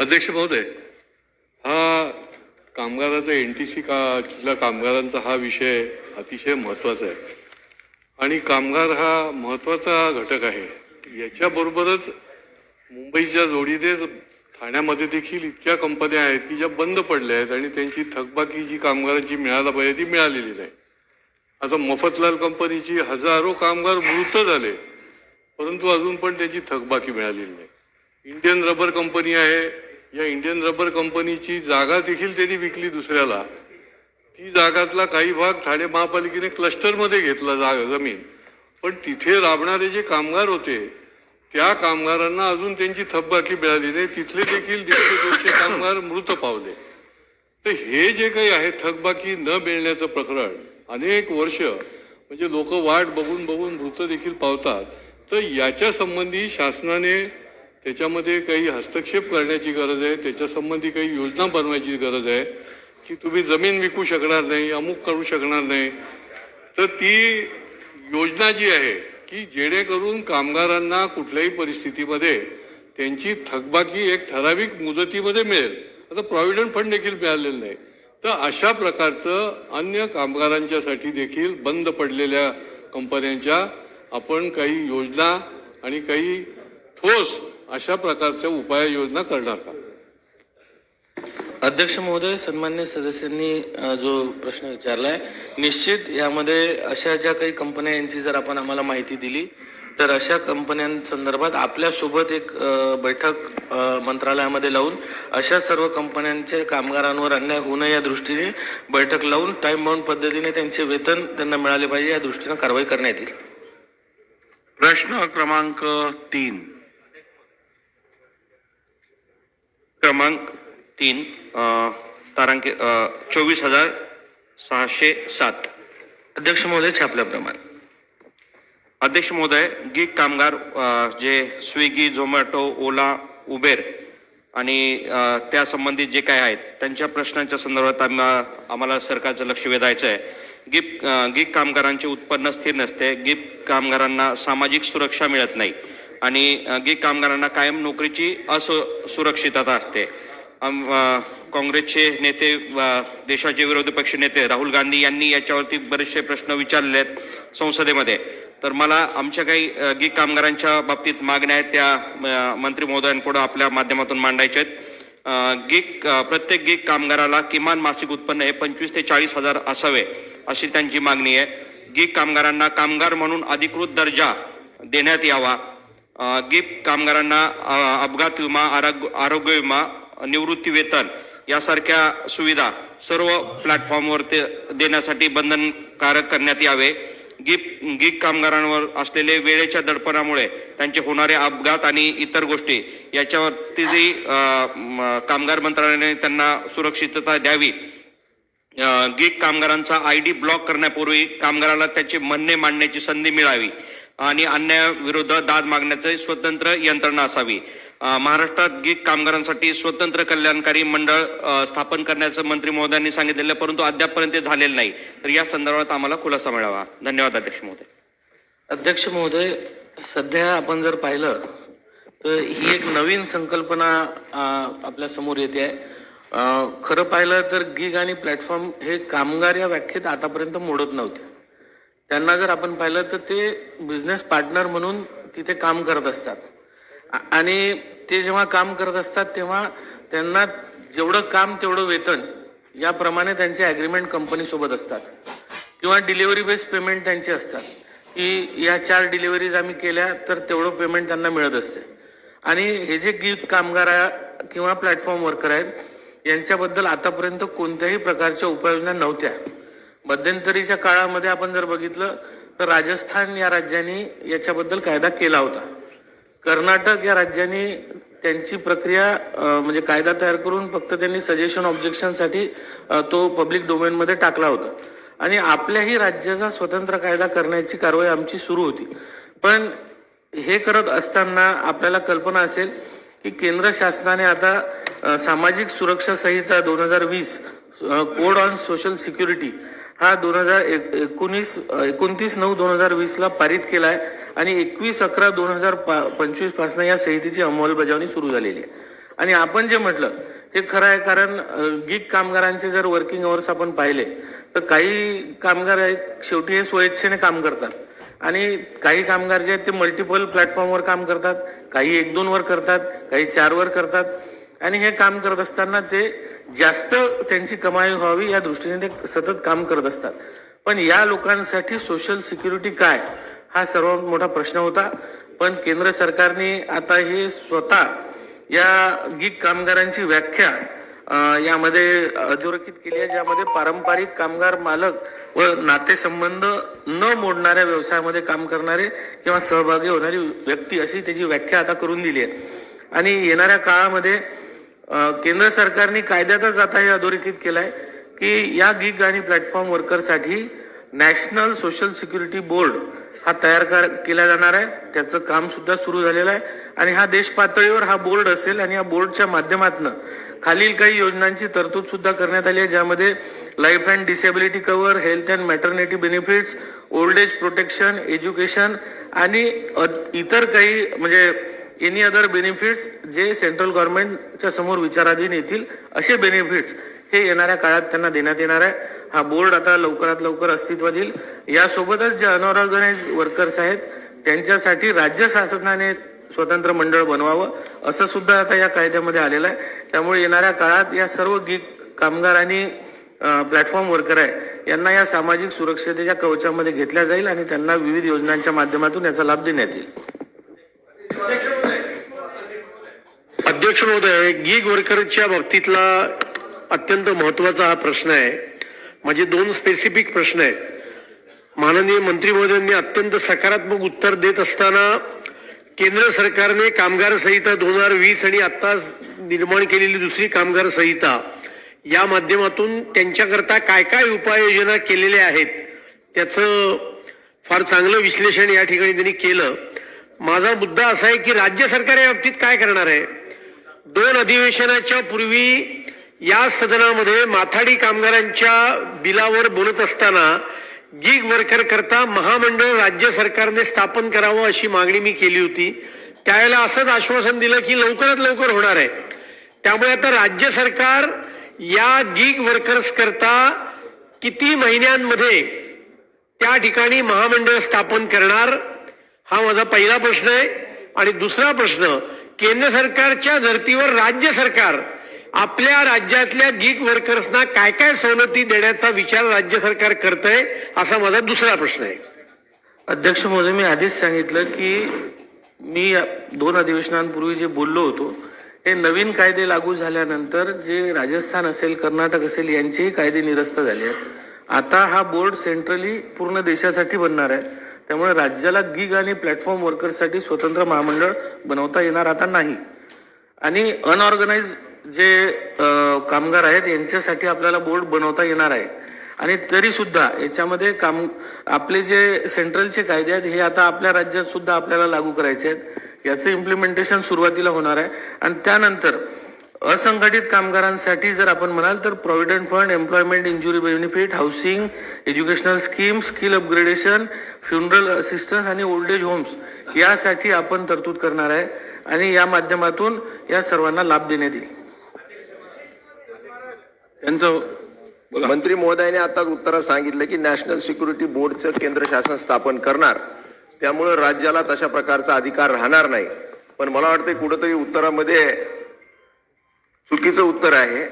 अध्यक्ष महोदय, हा कामगाराचा NTC का कामगारांचा हा विषय अतिशय महत्त्वाचा आहे आणि कामगार हा महत्त्वाचा घटक आहे. याच्याबरोबरच मुंबईच्या जोडीने ठाण्यामध्ये देखील इतक्या कंपन्या आहेत की ज्या बंद पडल्या आहेत आणि त्यांची थकबाकी जी कामगारांची मिळायला पाहिजे ती मिळालेली नाही. आता मफतलाल कंपनीची हजारो कामगार मृत झाले, परंतु अजून पण त्याची थकबाकी मिळालेली नाही. इंडियन रबर कंपनी आहे, या इंडियन रबर कंपनीची जागा देखील त्यांनी विकली दुसऱ्याला. ती जागातला काही भाग ठाणे महापालिकेने क्लस्टरमध्ये घेतला जमीन, पण तिथे राबणारे जे कामगार होते त्या कामगारांना अजून त्यांची थकबाकी मिळाली नाही. तिथले देखील 150-200 कामगार मृत पावले. तर हे जे काही आहे थकबाकी न मिळण्याचं प्रकरण अनेक वर्ष म्हणजे लोक वाट बघून बघून मृत देखील पावतात. तर याच्या संबंधी शासनाने त्याच्यामध्ये काही हस्तक्षेप करण्याची गरज आहे. त्याच्या संबंधी काही योजना बनवायची गरज आहे की तुम्ही जमीन विकू शकणार नाही, अमुक करू शकणार नाही. तर ती योजना जी आहे की जेणेकरून कामगारांना कुठल्याही परिस्थितीमध्ये त्यांची थकबाकी एक ठराविक मुदतीमध्ये मिळेल. आता प्रॉव्हिडंट फंड देखील मिळालेलं नाही. तर अशा प्रकारचं अन्य कामगारांच्यासाठी देखील बंद पडलेल्या कंपन्यांच्या आपण काही योजना आणि काही ठोस अशा प्रकारच्या उपाययोजना करणार का? अध्यक्ष महोदय, सन्मान्य सदस्यांनी जो प्रश्न विचारलाय, निश्चित यामध्ये अशा ज्या काही कंपन्या यांची जर आपण आम्हाला माहिती दिली तर अशा कंपन्यांसंदर्भात आपल्यासोबत एक बैठक मंत्रालयामध्ये लावून अशा सर्व कंपन्यांच्या कामगारांवर अन्याय होऊ नये या दृष्टीने बैठक लावून टाइम बाउंड पद्धतीने त्यांचे वेतन त्यांना मिळाले पाहिजे या दृष्टीने कारवाई करण्यात येईल. प्रश्न क्रमांक 3 तारांकित 24,607. अध्यक्ष महोदय, छापल्याप्रमाणे. अध्यक्ष महोदय, गीग कामगार जे स्विगी, झोमॅटो, ओला, उबेर आणि त्या संबंधित जे काय आहेत त्यांच्या प्रश्नांच्या संदर्भात आम्हाला सरकारचं लक्ष वेधायचं आहे. गीग कामगारांचे उत्पन्न स्थिर नसते, गीग कामगारांना सामाजिक सुरक्षा मिळत नाही आणि गीग कामगारांना कायम नोकरीची असुरक्षितता असते. काँग्रेसचे नेते, देशाचे विरोधी पक्ष नेते राहुल गांधी यांनी याच्यावरती बरेचसे प्रश्न विचारले आहेत संसदेमध्ये. तर मला आमच्या काही गीग कामगारांच्या बाबतीत मागण्या आहेत त्या मंत्री महोदयांपुढे आपल्या माध्यमातून मांडायच्या आहेत. प्रत्येक गीग कामगाराला किमान मासिक उत्पन्न हे 25,000 ते 40,000 असावे अशी त्यांची मागणी आहे. गीग कामगारांना कामगार म्हणून अधिकृत दर्जा देण्यात यावा. गीग कामगारांना अपघात विमा, आरोग्य विमा, निवृत्ती वेतन यासारख्या सुविधा सर्व प्लॅटफॉर्मवर ते देण्यासाठी बंधनकारक करण्यात यावे. गीग कामगारांवर असलेले वेळेच्या दडपणामुळे त्यांचे होणारे अपघात आणि इतर गोष्टी याच्यावरती कामगार मंत्रालयाने त्यांना सुरक्षितता द्यावी. गीग कामगारांचा ID ब्लॉक करण्यापूर्वी कामगाराला त्याचे म्हणणे मांडण्याची संधी मिळावी आणि अन्यायाविरुद्ध दाद मागण्याची स्वतंत्र यंत्रणा असावी. महाराष्ट्रात गीग कामगारांसाठी स्वतंत्र कल्याणकारी मंडळ स्थापन करण्याचं मंत्री महोदयांनी सांगितलेलं, परंतु अद्यापपर्यंत ते झालेलं नाही. तर या संदर्भात आम्हाला खुलासा मिळावा. धन्यवाद अध्यक्ष महोदय. अध्यक्ष महोदय, सध्या आपण जर पाहिलं तर ही एक नवीन संकल्पना आपल्या समोर येते आहे. खरं पाहिलं तर गीग आणि प्लॅटफॉर्म हे कामगार या व्याख्येत आतापर्यंत मोडत नव्हते. त्यांना जर आपण पाहिलं तर ते बिझनेस पार्टनर म्हणून तिथे काम करत असतात आणि ते जेव्हा काम करत असतात तेव्हा त्यांना जेवढं काम तेवढं वेतन याप्रमाणे त्यांचे ॲग्रीमेंट कंपनीसोबत असतात किंवा डिलिव्हरी बेस्ड पेमेंट त्यांचे असतात की या 4 डिलिव्हरीज आम्ही केल्या तर तेवढं पेमेंट त्यांना मिळत असते. आणि हे जे गीग कामगार किंवा प्लॅटफॉर्म वर्कर आहेत यांच्याबद्दल आतापर्यंत कोणत्याही प्रकारच्या उपाययोजना नव्हत्या. मध्यंतरीच्या काळामध्ये आपण जर बघितलं तर राजस्थान या राज्याने याच्याबद्दल कायदा केला होता. कर्नाटक या राज्याने त्यांची प्रक्रिया म्हणजे कायदा तयार करून फक्त त्यांनी सजेशन ऑब्जेक्शनसाठी तो पब्लिक डोमेनमध्ये टाकला होता आणि आपल्याही राज्याचा स्वतंत्र कायदा करण्याची कारवाई आमची सुरू होती. पण हे करत असताना आपल्याला कल्पना असेल की केंद्र शासनाने आता सामाजिक सुरक्षा संहिता 2020 कोड ऑन सोशल सिक्युरिटी हा 29/9/2020 ला पारित केलाय आणि 21/11/2025 पासून या संहितेची अंमलबजावणी सुरू झालेली आहे. आणि आपण जे म्हटलं हे खरं आहे, कारण गिग कामगारांचे जर वर्किंग अवर्स आपण पाहिले तर काही कामगार आहेत शेवटी हे स्वइच्छेने काम करतात आणि काही कामगार जे आहेत ते मल्टिपल प्लॅटफॉर्मवर काम करतात, काही 1-2 वर करतात, काही 4 वर करतात आणि हे काम करत असताना ते जास्त त्यांची कमाई व्हावी या दृष्टीने ते सतत काम करत असतात. पण या लोकांसाठी सोशल सिक्युरिटी काय हा सर्वात मोठा प्रश्न होता. पण केंद्र सरकारने आता हे स्वतः या गिग कामगारांची व्याख्या यामध्ये अधोरेखित केली आहे, ज्यामध्ये पारंपरिक कामगार मालक व नातेसंबंध न मोडणाऱ्या व्यवसायामध्ये काम करणारे किंवा सहभागी होणारी व्यक्ती अशी त्याची व्याख्या आता करून दिली आहे. आणि येणाऱ्या काळामध्ये केंद्र सरकारने कायद्यातच आता हे अधोरेखित केलंय की या गिग आणि प्लॅटफॉर्म वर्करसाठी नॅशनल सोशल सिक्युरिटी बोर्ड हा तयार केला जाणार आहे. त्याचं काम सुद्धा सुरू झालेलं आहे आणि हा देश पातळीवर हा बोर्ड असेल आणि या बोर्डच्या माध्यमातून खालील काही योजनांची तरतूद सुद्धा करण्यात आली आहे, ज्यामध्ये life and disability cover, health and maternity benefits, old age protection, education आणि इतर काही म्हणजे एनी अदर बेनिफिट्स जे सेंट्रल गव्हर्नमेंटच्या समोर विचाराधीन येतील असे बेनिफिट्स हे येणाऱ्या काळात त्यांना देण्यात येणार आहे. हा बोर्ड आता लवकरात लवकर अस्तित्वात येईल. यासोबतच जे अनऑर्गनाइज वर्कर्स आहेत त्यांच्यासाठी राज्य शासनाने स्वतंत्र मंडळ बनवावं असं सुद्धा आता या कायद्यामध्ये आलेलं आहे. त्यामुळे येणाऱ्या काळात या सर्व गिग कामगार आणि प्लॅटफॉर्म वर्कर आहे यांना या सामाजिक सुरक्षतेच्या कवचामध्ये घेतल्या जाईल आणि त्यांना विविध योजनांच्या माध्यमातून याचा लाभ देण्यात येईल. अध्यक्ष महोदय, गिग वर्करच्या बाबतीतला अत्यंत महत्वाचा हा प्रश्न आहे. माझे 2 स्पेसिफिक प्रश्न आहेत. माननीय मंत्री महोदयांनी अत्यंत सकारात्मक उत्तर देत असताना केंद्र सरकारने कामगार संहिता 2020 आणि आता निर्माण केलेली दुसरी कामगार संहिता या माध्यमातून त्यांच्याकरता काय काय उपाययोजना केलेल्या आहेत त्याचं फार चांगलं विश्लेषण या ठिकाणी त्यांनी केलं. माझा मुद्दा असा आहे की राज्य सरकार या बाबतीत काय करणार आहे. 2 अधिवेशनाच्या पूर्वी या सदनामध्ये माथाडी कामगारांच्या बिलावर बोलत असताना गिग वर्कर करता महामंडळ राज्य सरकारने स्थापन करावं अशी मागणी मी केली होती. त्यावेळेला असंच आश्वासन दिलं की लवकरात लवकर होणार आहे. त्यामुळे आता राज्य सरकार या गिग वर्कर्स करता किती महिन्यांमध्ये त्या ठिकाणी महामंडळ स्थापन करणार हा माझा पहिला प्रश्न आहे. आणि दुसरा प्रश्न, केंद्र सरकारच्या धर्तीवर राज्य सरकार आपल्या राज्यातल्या गिग वर्कर्सना काय काय सवलती देण्याचा विचार राज्य सरकार करतंय असा माझा दुसरा प्रश्न आहे. अध्यक्ष महोदय, मी आधीच सांगितलं की मी 2 अधिवेशनांपूर्वी जे बोललो होतो हे नवीन कायदे लागू झाल्यानंतर जे राजस्थान असेल, कर्नाटक असेल यांचेही कायदे निरस्त झाले आहेत. आता हा बोर्ड सेंट्रली पूर्ण देशासाठी बनणार आहे. त्यामुळे राज्याला गिग आणि प्लॅटफॉर्म वर्कर्ससाठी स्वतंत्र महामंडळ बनवता येणार आता नाही. आणि अनऑर्गनाइज जे कामगार आहेत यांच्यासाठी आपल्याला बोर्ड बनवता येणार आहे. आणि तरी सुद्धा याच्यामध्ये आपले जे सेंट्रलचे कायदे आहेत हे आता आपल्या राज्यात सुद्धा आपल्याला लागू करायचे आहेत. याचं इम्प्लिमेंटेशन सुरुवातीला होणार आहे आणि त्यानंतर असंघटित कामगारांसाठी जर आपण म्हणाल तर provident fund, employment injury benefit, housing, educational scheme, skill upgradation, funeral assistance आणि ओल्ड एज होम्स यासाठी आपण तरतूद करणार आहे आणि या माध्यमातून या सर्वांना लाभ देण्यात येईल. त्यांचं मंत्री महोदयाने आता उत्तरात सांगितलं की नॅशनल सिक्युरिटी बोर्डचं केंद्र शासन स्थापन करणार, त्यामुळे राज्याला तशा प्रकारचा अधिकार राहणार नाही. पण मला वाटतं कुठंतरी उत्तरामध्ये चुकीचं उत्तर आहे.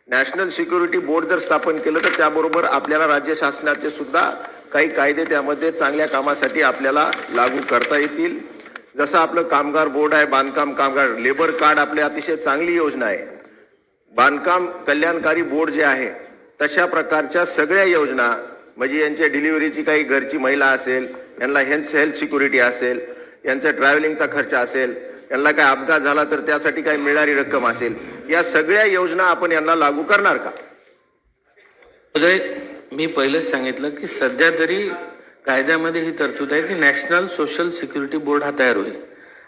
नॅशनल सिक्युरिटी बोर्ड जर स्थापन केलं तर त्याबरोबर आपल्याला राज्य शासनाचे सुद्धा काही कायदे त्यामध्ये चांगल्या कामासाठी आपल्याला लागू करता येतील. जसं आपलं कामगार बोर्ड आहे, बांधकाम कामगार लेबर कार्ड आपली अतिशय चांगली योजना आहे. बांधकाम कल्याणकारी बोर्ड जे आहे तशा प्रकारच्या सगळ्या योजना म्हणजे यांच्या डिलिव्हरीची काही घरची महिला असेल, यांना हेल्थ सिक्युरिटी असेल, यांचा ट्रॅव्हलिंगचा खर्च असेल, यांना काय अपघात झाला तर त्यासाठी काही मिळणारी रक्कम असेल, या सगळ्या योजना आपण यांना लागू करणार का? मी पहिलेच सांगितलं की सध्या तरी कायद्यामध्ये ही तरतूद आहे की नॅशनल सोशल सिक्युरिटी बोर्ड हा तयार होईल.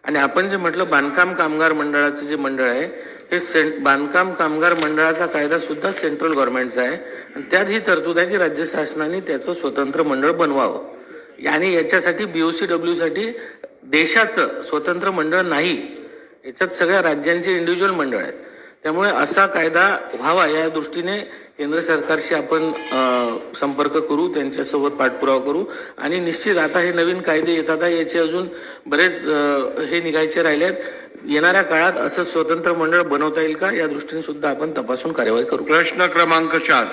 आणि आपण जे म्हटलं बांधकाम कामगार मंडळाचं जे मंडळ आहे हे बांधकाम कामगार मंडळाचा कायदा सुद्धा सेंट्रल गव्हर्नमेंटचा आहे आणि त्यात ही तरतूद आहे की राज्य शासनाने त्याचं स्वतंत्र मंडळ बनवावं आणि याच्यासाठी BOCW साठी देशाचं स्वतंत्र मंडळ नाही, याच्यात सगळ्या राज्यांचे इंडिव्हिज्युअल मंडळ आहेत. त्यामुळे असा कायदा व्हावा या दृष्टीने केंद्र सरकारशी आपण संपर्क करू, त्यांच्यासोबत पाठपुरावा करू आणि निश्चित आता हे नवीन कायदे येतात आहे, याचे अजून बरेच हे निघायचे राहिले आहेत. येणाऱ्या काळात असं स्वतंत्र मंडळ बनवता येईल का या दृष्टीने सुद्धा आपण तपासून कार्यवाही करू. प्रश्न क्रमांक 4